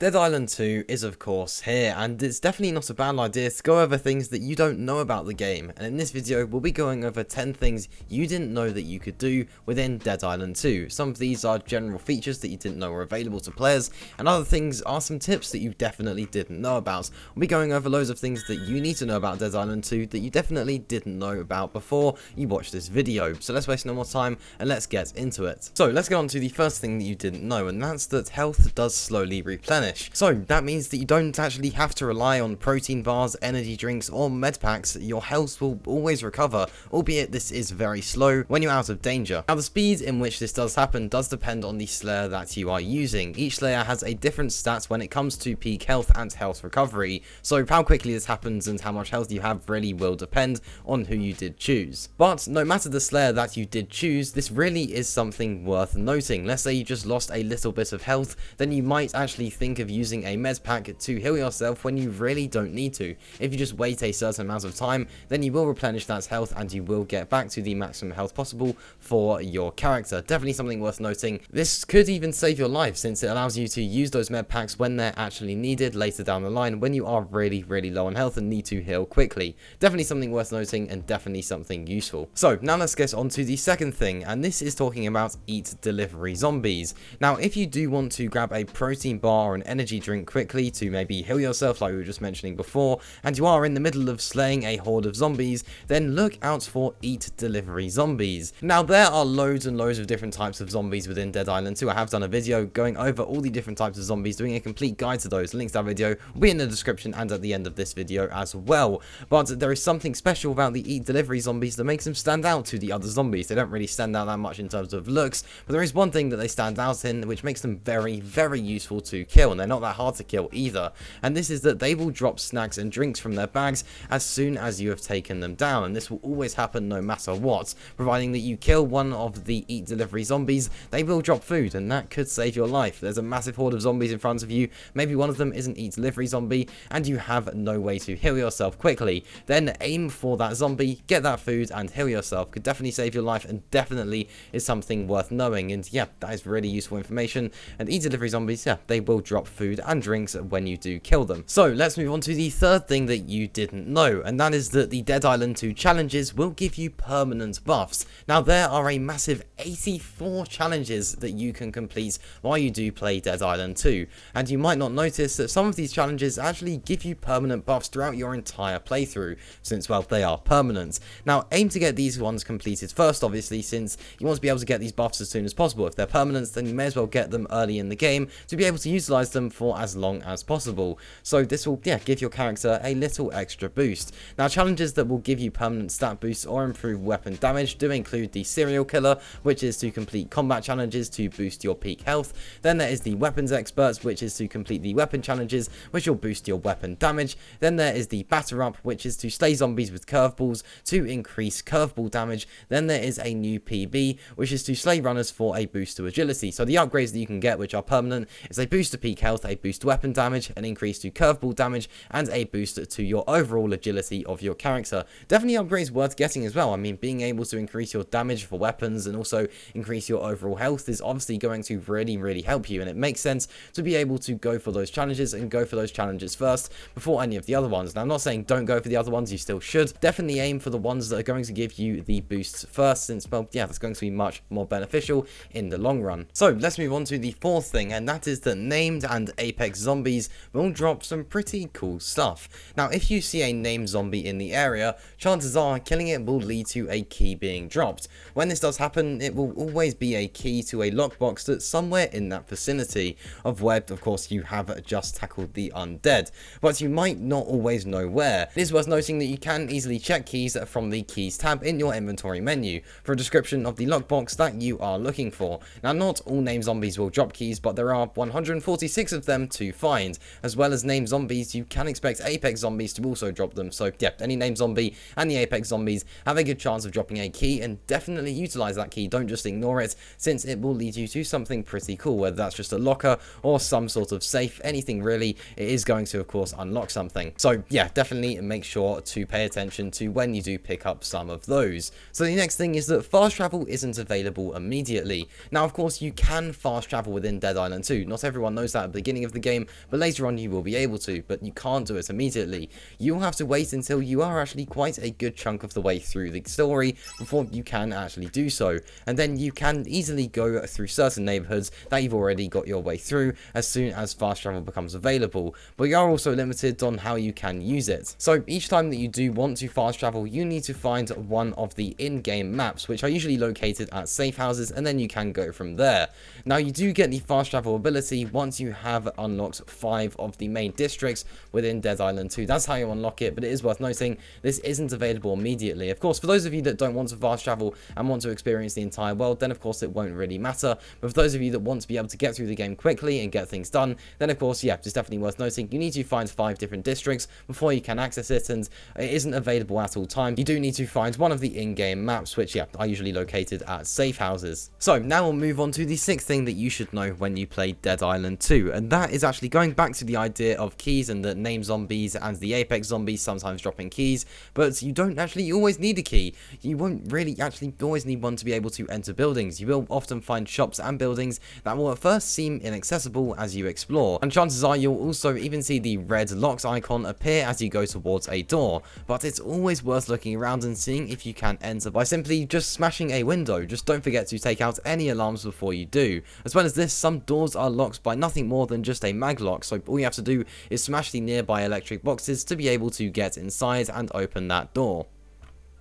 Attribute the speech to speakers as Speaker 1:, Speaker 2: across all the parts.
Speaker 1: Dead Island 2 is of course here, and it's definitely not a bad idea to go over things that you don't know about the game, and in this video we'll be going over 10 things you didn't know that you could do within Dead Island 2. Some of these are general features that you didn't know were available to players, and other things are some tips that you definitely didn't know about. We'll be going over loads of things that you need to know about Dead Island 2 that you definitely didn't know about before you watched this video. So let's waste no more time and let's get into it. So let's get on to the first thing that you didn't know, and that's that health does slowly replenish. So that means that you don't actually have to rely on protein bars, energy drinks or med packs. Your health will always recover, albeit this is very slow when you're out of danger. Now the speed in which this does happen does depend on the Slayer that you are using. Each Slayer has a different stats when it comes to peak health and health recovery, so how quickly this happens and how much health you have really will depend on who you did choose. But no matter the Slayer that you did choose, this really is something worth noting. Let's say you just lost a little bit of health, then you might actually think of using a med pack to heal yourself when you really don't need to. If you just wait a certain amount of time, then you will replenish that health and you will get back to the maximum health possible for your character. Definitely something worth noting. This could even save your life, since it allows you to use those med packs when they're actually needed later down the line when you are really low on health and need to heal quickly. Definitely something worth noting and definitely something useful. So now let's get on to the second thing, and this is talking about eat delivery zombies. Now if you do want to grab a protein bar or an energy drink quickly to maybe heal yourself like we were just mentioning before, and you are in the middle of slaying a horde of zombies, then look out for eat delivery zombies. Now there are loads and loads of different types of zombies within Dead Island 2. I have done a video going over all the different types of zombies, doing a complete guide to those. Links to that video will be in the description and at the end of this video as well. But there is something special about the eat delivery zombies that makes them stand out to the other zombies. They don't really stand out that much in terms of looks, but there is one thing that they stand out in which makes them very useful to kill, and they're not that hard to kill either, and this is that they will drop snacks and drinks from their bags as soon as you have taken them down, and this will always happen no matter what. Providing that you kill one of the eat delivery zombies, they will drop food, and that could save your life. There's a massive horde of zombies in front of you, maybe one of them is an eat delivery zombie, and you have no way to heal yourself quickly. Then aim for that zombie, get that food and heal yourself. Could definitely save your life and definitely is something worth knowing, and yeah, that is really useful information. And eat delivery zombies, yeah, they will drop food and drinks when you do kill them. So let's move on to the third thing that you didn't know, and that is that the Dead Island 2 challenges will give you permanent buffs. Now there are a massive 84 challenges that you can complete while you do play Dead Island 2, and you might not notice that some of these challenges actually give you permanent buffs throughout your entire playthrough, since, well, they are permanent. Now aim to get these ones completed first, obviously, since you want to be able to get these buffs as soon as possible. If they're permanent, then you may as well get them early in the game to be able to utilize them for as long as possible. So this will, yeah, give your character a little extra boost. Now challenges that will give you permanent stat boosts or improve weapon damage do include the serial killer, which is to complete combat challenges to boost your peak health. Then there is the weapons experts, which is to complete the weapon challenges, which will boost your weapon damage. Then there is the batter up, which is to slay zombies with curveballs to increase curveball damage. Then there is a new PB, which is to slay runners for a boost to agility. So the upgrades that you can get, which are permanent, is a boost to peak health, a boost to weapon damage, an increase to curveball damage, and a boost to your overall agility of your character. Definitely upgrades worth getting as well. I mean, being able to increase your damage for weapons and also increase your overall health is obviously going to really help you, and it makes sense to be able to go for those challenges and go for those challenges first before any of the other ones. Now I'm not saying don't go for the other ones, you still should. Definitely aim for the ones that are going to give you the boosts first, since, well, yeah, that's going to be much more beneficial in the long run. So let's move on to the fourth thing, and that is that named and apex zombies will drop some pretty cool stuff. Now if you see a named zombie in the area, chances are killing it will lead to a key being dropped. When this does happen, it will always be a key to a lockbox that's somewhere in that vicinity of where, of course, you have just tackled the undead, but you might not always know where. It is worth noting that you can easily check keys from the keys tab in your inventory menu for a description of the lockbox that you are looking for. Now not all named zombies will drop keys, but there are 146 of them to find. As well as named zombies, you can expect apex zombies to also drop them, so yeah, any named zombie and the apex zombies have a good chance of dropping a key, and definitely utilize that key. Don't just ignore it, since it will lead you to something pretty cool, whether that's just a locker or some sort of safe, anything really. It is going to, of course, unlock something. So yeah, definitely make sure to pay attention to when you do pick up some of those. So the next thing is that fast travel isn't available immediately. Now of course you can fast travel within Dead Island 2. Not everyone knows that, the beginning of the game, but later on you will be able to, but you can't do it immediately. You'll have to wait until you are actually quite a good chunk of the way through the story before you can actually do so, and then you can easily go through certain neighborhoods that you've already got your way through as soon as fast travel becomes available, but you are also limited on how you can use it. So each time that you do want to fast travel, you need to find one of the in-game maps, which are usually located at safe houses, and then you can go from there. Now you do get the fast travel ability once you have unlocked 5 of the main districts within Dead Island 2. That's how you unlock it, but it is worth noting this isn't available immediately. Of course, for those of you that don't want to fast travel and want to experience the entire world, then of course it won't really matter. But for those of you that want to be able to get through the game quickly and get things done, then of course, yeah, it's definitely worth noting you need to find 5 different districts before you can access it, and it isn't available at all times. You do need to find one of the in-game maps, which, yeah, are usually located at safe houses. So now we'll move on to the 6th thing that you should know when you play Dead Island 2, and that is actually going back to the idea of keys and the name zombies and the Apex zombies sometimes dropping keys, but you don't actually always need a key. You won't really actually always need one to be able to enter buildings. You will often find shops and buildings that will at first seem inaccessible as you explore, and chances are you'll also even see the red locked icon appear as you go towards a door, but it's always worth looking around and seeing if you can enter by simply just smashing a window. Just don't forget to take out any alarms before you do. As well as this, some doors are locked by nothing more than just a maglock, so all you have to do is smash the nearby electric boxes to be able to get inside and open that door.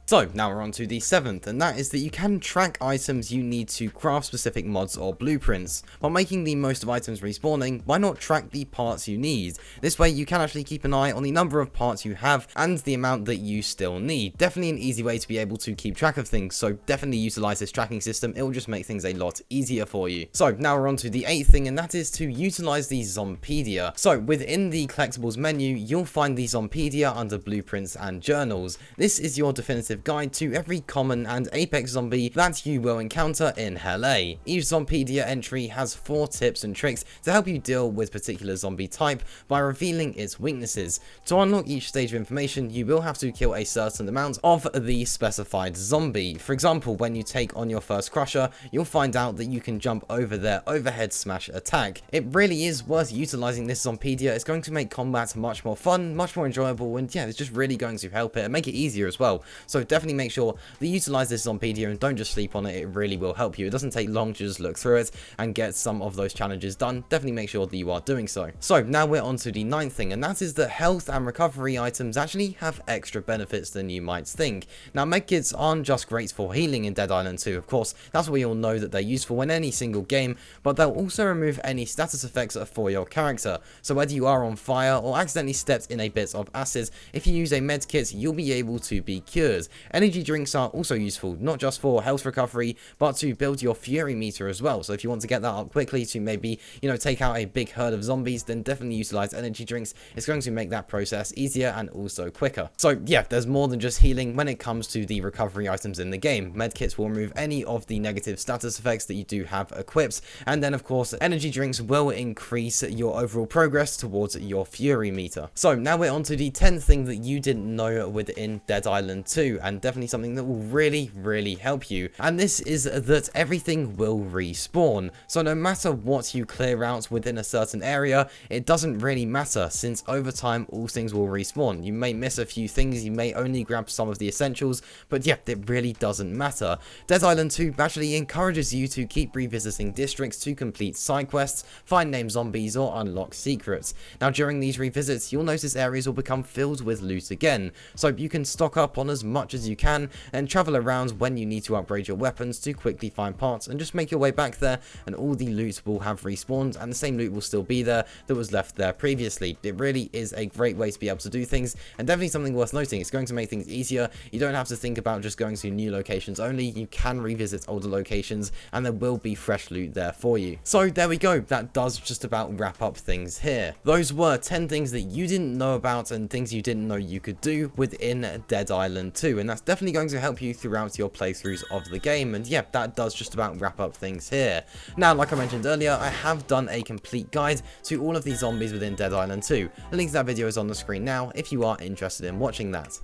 Speaker 1: So now we're on to the 7th, and that is that you can track items you need to craft specific mods or blueprints. While making the most of items respawning, why not track the parts you need? This way you can actually keep an eye on the number of parts you have and the amount that you still need. Definitely an easy way to be able to keep track of things, so definitely utilize this tracking system. It will just make things a lot easier for you. So now we're on to the 8th thing, and that is to utilize the Zompedia. So within the collectibles menu, you'll find the Zompedia under blueprints and journals. This is your definitive guide to every common and Apex zombie that you will encounter in Hell A. Each Zompedia entry has 4 tips and tricks to help you deal with particular zombie type by revealing its weaknesses. To unlock each stage of information, you will have to kill a certain amount of the specified zombie. For example, when you take on your first crusher, you'll find out that you can jump over their overhead smash attack. It really is worth utilizing this Zompedia. It's going to make combat much more fun, much more enjoyable, and yeah, it's just really going to help it and make it easier as well. So definitely make sure that you utilize this Zompedia and don't just sleep on it. It really will help you. It doesn't take long to just look through it and get some of those challenges done. Definitely make sure that you are doing so. So now we're on to the 9th thing, and that is that health and recovery items actually have extra benefits than you might think. Now medkits aren't just great for healing in Dead Island 2, of course, that's what we all know that they're useful in any single game, but they'll also remove any status effects for your character. So whether you are on fire or accidentally stepped in a bit of acid, if you use a medkit, you'll be able to be cured. Energy drinks are also useful, not just for health recovery, but to build your fury meter as well. So if you want to get that up quickly to maybe, take out a big herd of zombies, then definitely utilize energy drinks. It's going to make that process easier and also quicker. So yeah, there's more than just healing when it comes to the recovery items in the game. Medkits will remove any of the negative status effects that you do have equipped, and then of course energy drinks will increase your overall progress towards your fury meter. So now we're on to the 10th thing that you didn't know within Dead Island 2, and definitely something that will really help you, and this is that everything will respawn. So no matter what you clear out within a certain area, it doesn't really matter, since over time all things will respawn. You may miss a few things, you may only grab some of the essentials, but yeah, it really doesn't matter. Dead Island 2 actually encourages you to keep revisiting districts to complete side quests, find named zombies, or unlock secrets. Now during these revisits, you'll notice areas will become filled with loot again, so you can stock up on as much as you can and travel around when you need to upgrade your weapons to quickly find parts, and just make your way back there, and all the loot will have respawned and the same loot will still be there that was left there previously. It really is a great way to be able to do things, and definitely something worth noting. It's going to make things easier. You don't have to think about just going to new locations only. You can revisit older locations and there will be fresh loot there for you. So there we go, that does just about wrap up things here. Those were 10 things that you didn't know about and things you didn't know you could do within Dead Island 2, and that's definitely going to help you throughout your playthroughs of the game. And yeah, that does just about wrap up things here. Now, like I mentioned earlier, I have done a complete guide to all of these zombies within Dead Island 2. The link to that video is on the screen now if you are interested in watching that.